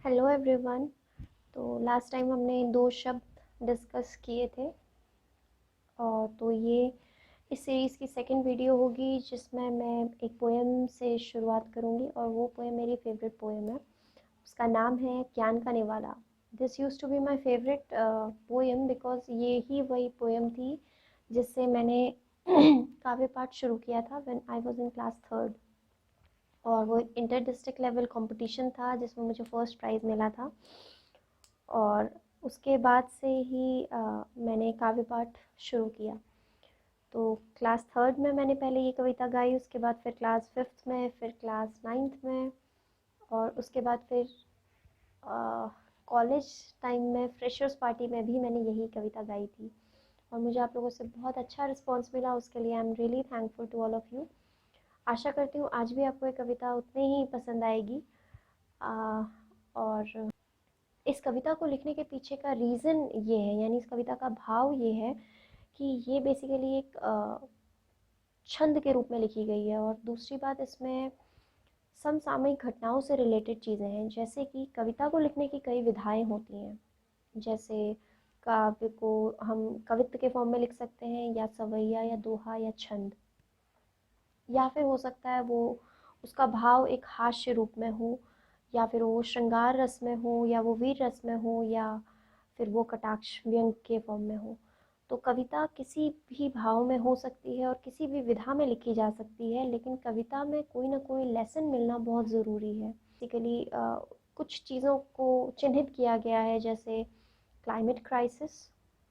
Hello everyone. तो last time हमने दो शब्द डिस्कस किए थे और तो ये इस सीरीज़ की सेकंड वीडियो होगी जिसमें मैं एक पोएम से शुरुआत करूँगी और वो पोएम मेरी फेवरेट पोएम है। उसका नाम है ज्ञान का निवाला। This used to be my favourite poem because ये ही वही पोएम थी जिससे मैंने काव्य पाठ शुरू किया था when I was in class third. और वो इंटर डिस्ट्रिक्ट लेवल कंपटीशन था जिसमें मुझे फर्स्ट प्राइज़ मिला था। और उसके बाद से ही मैंने काव्य पाठ शुरू किया। तो क्लास थर्ड में मैंने पहले ये कविता गाई, उसके बाद फिर क्लास फिफ्थ में, फिर क्लास नाइन्थ में, और उसके बाद फिर कॉलेज टाइम में फ्रेशर्स पार्टी में भी मैंने यही कविता गाई थी और मुझे आप लोगों से बहुत अच्छा रिस्पॉन्स मिला। उसके लिए I am really thankful to all of you. आशा करती हूँ आज भी आपको ये कविता उतनी ही पसंद आएगी। और इस कविता को लिखने के पीछे का रीज़न ये है, यानी इस कविता का भाव ये है कि ये बेसिकली एक छंद के रूप में लिखी गई है। और दूसरी बात, इसमें समसामयिक घटनाओं से रिलेटेड चीज़ें हैं। जैसे कि कविता को लिखने की कई विधाएं होती हैं। जैसे काव्य को हम कवित्व के फॉर्म में लिख सकते हैं, या सवैया, या दोहा, या छंद, या फिर हो सकता है वो उसका भाव एक हास्य रूप में हो, या फिर वो श्रृंगार रस में हो, या वो वीर रस में हो, या फिर वो कटाक्ष व्यंग के फॉर्म में हो। तो कविता किसी भी भाव में हो सकती है और किसी भी विधा में लिखी जा सकती है, लेकिन कविता में कोई ना कोई लेसन मिलना बहुत ज़रूरी है। बेसिकली कुछ चीज़ों को चिन्हित किया गया है, जैसे क्लाइमेट क्राइसिस,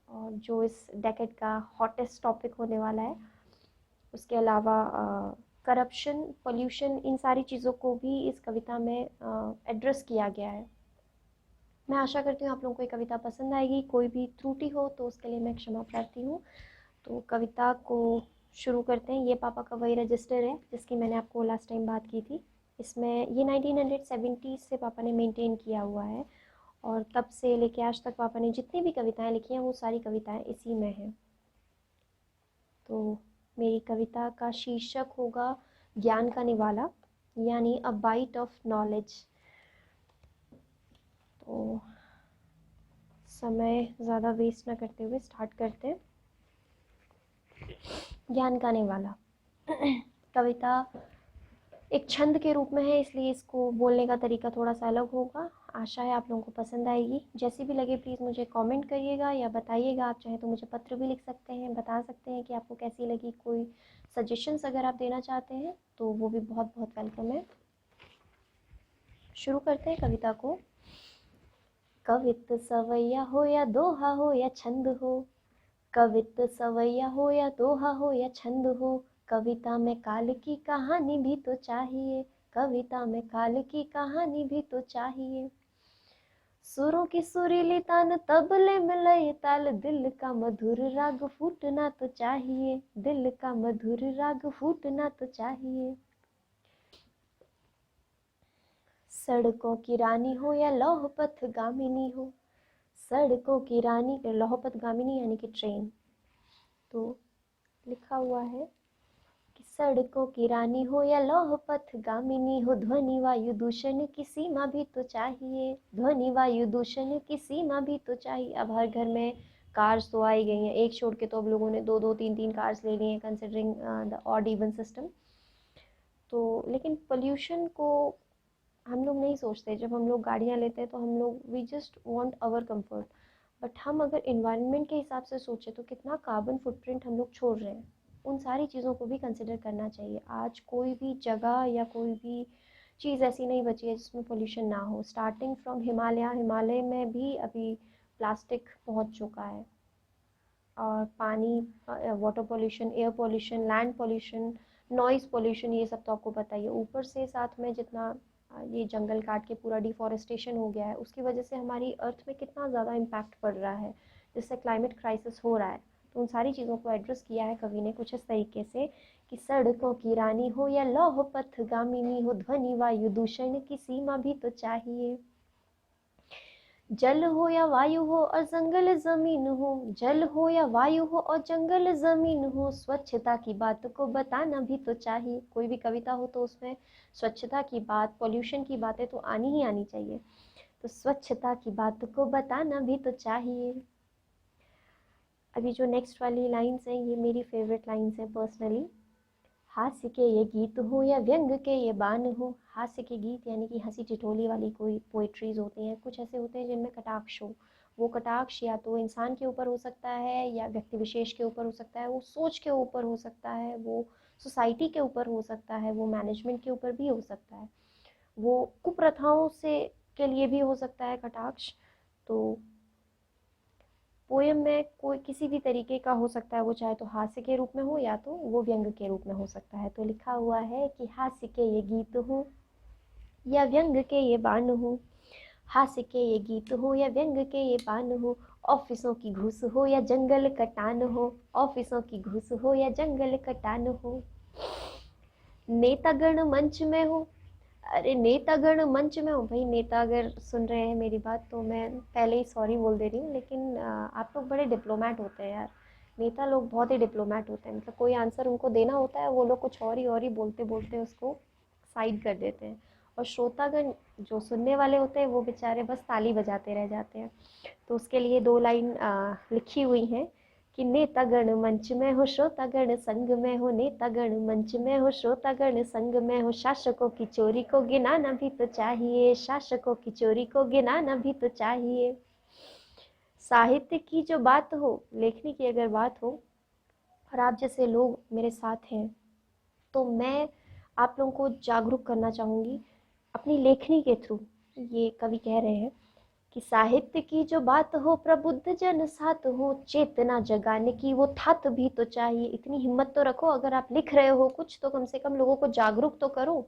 और जो इस डेकेड का हॉटेस्ट टॉपिक होने वाला है। उसके अलावा करप्शन, पोल्यूशन, इन सारी चीज़ों को भी इस कविता में एड्रेस किया गया है। मैं आशा करती हूँ आप लोगों को ये कविता पसंद आएगी। कोई भी त्रुटि हो तो उसके लिए मैं क्षमा प्रार्थी हूँ। तो कविता को शुरू करते हैं। ये पापा का वही रजिस्टर है जिसकी मैंने आपको लास्ट टाइम बात की थी। इसमें ये 1970 से पापा ने मेंटेन किया हुआ है और तब से लेके आज तक पापा ने जितनी भी कविताएं लिखी हैं वो सारी कविताएं इसी में हैं। तो मेरी कविता का शीर्षक होगा ज्ञान का निवाला, यानी अ बाइट ऑफ नॉलेज। तो समय ज़्यादा वेस्ट ना करते हुए स्टार्ट करते हैं। ज्ञान का निवाला। कविता एक छंद के रूप में है, इसलिए इसको बोलने का तरीका थोड़ा सा अलग होगा। आशा है आप लोगों को पसंद आएगी। जैसी भी लगे प्लीज़ मुझे कमेंट करिएगा या बताइएगा। आप चाहें तो मुझे पत्र भी लिख सकते हैं, बता सकते हैं कि आपको कैसी लगी। कोई सजेशंस अगर आप देना चाहते हैं तो वो भी बहुत बहुत वेलकम है। शुरू करते हैं कविता को। कवित्व सवैया हो या दोहा हो या छंद हो, कवित्व सवैया हो या दोहा हो या छंद हो, कविता में काल की कहानी भी तो चाहिए, कविता में काल की कहानी भी तो चाहिए। सुरों की सुरीली तान, तबले में लय ताल, दिल का मधुर राग फूटना तो चाहिए, दिल का मधुर राग फूटना तो चाहिए। सड़कों की रानी हो या लौह पथ गामिनी हो, सड़कों की रानी, लौह पथ गामिनी यानी कि ट्रेन। तो लिखा हुआ है कि सड़कों की रानी हो या लौह पथ गामिनी हो, ध्वनि वायु दूषण की सीमा भी तो चाहिए, ध्वनि वायु दूषण की सीमा भी तो चाहिए। अब हर घर में कार्स तो आई गई हैं, एक छोड़ के तो अब लोगों ने दो दो तीन तीन कार्स ले ली हैं, considering the odd even system. तो लेकिन पोल्यूशन को हम लोग नहीं सोचते। जब हम लोग गाड़ियाँ लेते हैं तो हम लोग we just want our comfort, but हम अगर इन्वायरमेंट के हिसाब से सोचें तो कितना कार्बन फुटप्रिंट हम लोग छोड़ रहे हैं। उन सारी चीज़ों को भी कंसिडर करना चाहिए। आज कोई भी जगह या कोई भी चीज़ ऐसी नहीं बची है जिसमें पोल्यूशन ना हो। स्टार्टिंग फ्रॉम हिमालय में भी अभी प्लास्टिक पहुंच चुका है। और पानी, water pollution, air pollution, land pollution, noise pollution, ये सब तो आपको पता ही है। ऊपर से साथ में जितना ये जंगल काट के पूरा डिफॉरेस्टेशन हो गया है, उसकी वजह से हमारी अर्थ में कितना ज़्यादा इम्पैक्ट पड़ रहा है, जिससे क्लाइमेट क्राइसिस हो रहा है। तो उन सारी चीज़ों को एड्रेस किया है कवि ने कुछ इस तरीके से कि सड़कों की रानी हो या लौह पथ गामिनी हो, ध्वनि वायु दूषण की सीमा भी तो चाहिए। जल हो या वायु हो और जंगल जमीन हो, जल हो या वायु हो और जंगल जमीन हो, स्वच्छता की बात को बताना भी तो चाहिए। कोई भी कविता हो तो उसमें स्वच्छता की बात, पोल्यूशन की बातें तो आनी ही आनी चाहिए। तो स्वच्छता की बात को बताना भी तो चाहिए। अभी जो नेक्स्ट वाली लाइन्स हैं ये मेरी फेवरेट लाइन्स हैं पर्सनली। हास्य के ये गीत हो या व्यंग के ये बान हो। हास्य के गीत यानी कि हंसी ठिठोली वाली कोई पोइट्रीज होती हैं, कुछ ऐसे होते हैं जिनमें कटाक्ष हो। वो कटाक्ष या तो इंसान के ऊपर हो सकता है या व्यक्ति विशेष के ऊपर हो सकता है, वो सोच के ऊपर हो सकता है, वो सोसाइटी के ऊपर हो सकता है, वो मैनेजमेंट के ऊपर भी हो सकता है, वो कुप्रथाओं से के लिए भी हो सकता है कटाक्ष। तो पोएम में कोई किसी भी तरीके का हो सकता है, वो चाहे तो हास्य के रूप में हो या तो वो व्यंग के रूप में हो सकता है। तो लिखा हुआ है कि हास्य के ये गीत हो या व्यंग के ये बाण हो। हास्य के ये गीत हो या व्यंग के ये बाण हो। ऑफिसों की घूस हो या जंगल कटान हो। ऑफिसों की घूस हो या जंगल कटान हो। नेतागण मंच में हो। अरे नेतागण मंच में हो भाई, नेता अगर सुन रहे हैं मेरी बात तो मैं पहले ही सॉरी बोल दे रही हूँ, लेकिन आप लोग बड़े डिप्लोमेट होते हैं यार। नेता लोग बहुत ही डिप्लोमेट होते हैं, मतलब कोई आंसर उनको देना होता है वो लोग कुछ और ही बोलते बोलते उसको साइड कर देते हैं। और श्रोतागण जो सुनने वाले होते हैं वो बेचारे बस ताली बजाते रह जाते हैं। तो उसके लिए 2 लाइन लिखी हुई हैं कि नेतागण मंच में हो श्रोतागण संग में हो। नेतागण मंच में हो श्रोतागण संग में हो। शासकों की चोरी को गिनाना भी तो चाहिए। शासकों की चोरी को गिनाना भी तो चाहिए। साहित्य की जो बात हो, लेखनी की अगर बात हो और आप जैसे लोग मेरे साथ हैं, तो मैं आप लोगों को जागरूक करना चाहूँगी अपनी लेखनी के थ्रू। ये कवि कह रहे हैं कि साहित्य की जो बात हो प्रबुद्ध जन साथ हो। चेतना जगाने की वो थात भी तो चाहिए। इतनी हिम्मत तो रखो, अगर आप लिख रहे हो कुछ तो कम से कम लोगों को जागरूक तो करो।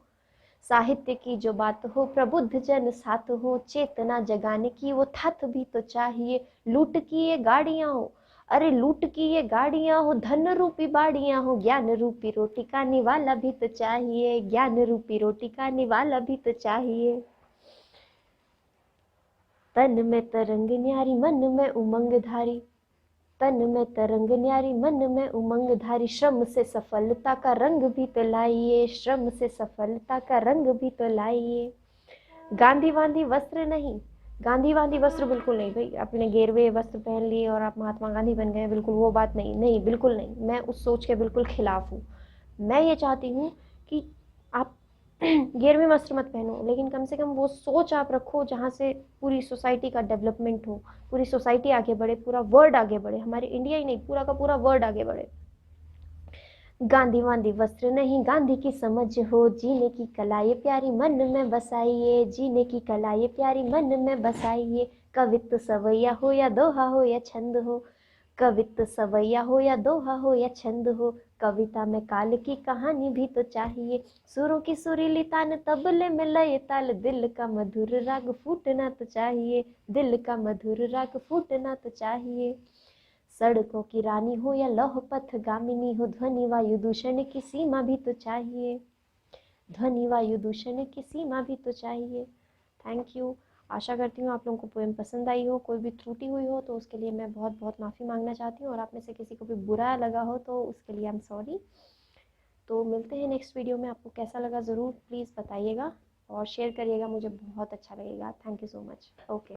साहित्य की जो बात हो प्रबुद्ध जन साथ हो। चेतना जगाने की वो थात भी तो चाहिए। लूट की ये गाड़ियां हो, अरे लूट की ये गाड़ियां हो। धन रूपी बाड़ियां हो। ज्ञान रूपी रोटी का निवाला भी तो चाहिए। ज्ञान रूपी रोटी का निवाला भी तो चाहिए। तन में तरंग न्यारी मन में उमंग धारी। तन में तरंग न्यारी मन में उमंग धारी। श्रम से सफलता का रंग भी तो लाइए। श्रम से सफलता का रंग भी तो लाइए। गांधी वांधी वस्त्र नहीं। गांधी वांधी वस्त्र बिल्कुल नहीं भाई, अपने गेरवे वस्त्र पहन लिए और आप महात्मा गांधी बन गए, बिल्कुल वो बात नहीं, नहीं बिल्कुल नहीं। मैं उस सोच के बिल्कुल खिलाफ हूँ। मैं ये चाहती हूँ कि आप 11वें वस्त्र मत पहनो, लेकिन कम से कम वो सोच आप रखो जहाँ से पूरी सोसाइटी का डेवलपमेंट हो, पूरी सोसाइटी आगे बढ़े, पूरा वर्ल्ड आगे बढ़े, हमारे इंडिया ही नहीं पूरा का पूरा वर्ल्ड आगे बढ़े। गांधी वांधी वस्त्र नहीं, गांधी की समझ हो। जीने की कला ये प्यारी मन में बसाइए। जीने की कला ये प्यारी मन में बसाइए। कवित्व सवैया हो या दोहा हो या छंद हो। कवित्व सवैया हो या दोहा हो या छंद हो। कविता में काल की कहानी भी तो चाहिए। सुरों की सुरीली तान तबले में लय ताल। दिल का मधुर राग फूटना तो चाहिए। दिल का मधुर राग फूटना तो चाहिए। सड़कों की रानी हो या लौह पथ गामिनी हो। ध्वनि वायु दूषण की सीमा भी तो चाहिए। ध्वनि वायु दूषण की सीमा भी तो चाहिए। Thank you. आशा करती हूँ आप लोगों को पोएम पसंद आई हो। कोई भी त्रुटि हुई हो तो उसके लिए मैं बहुत बहुत माफ़ी मांगना चाहती हूँ, और आप में से किसी को भी बुरा लगा हो तो उसके लिए आई एम सॉरी। तो मिलते हैं नेक्स्ट वीडियो में। आपको कैसा लगा ज़रूर प्लीज़ बताइएगा और शेयर करिएगा, मुझे बहुत अच्छा लगेगा। Thank you so much. Okay.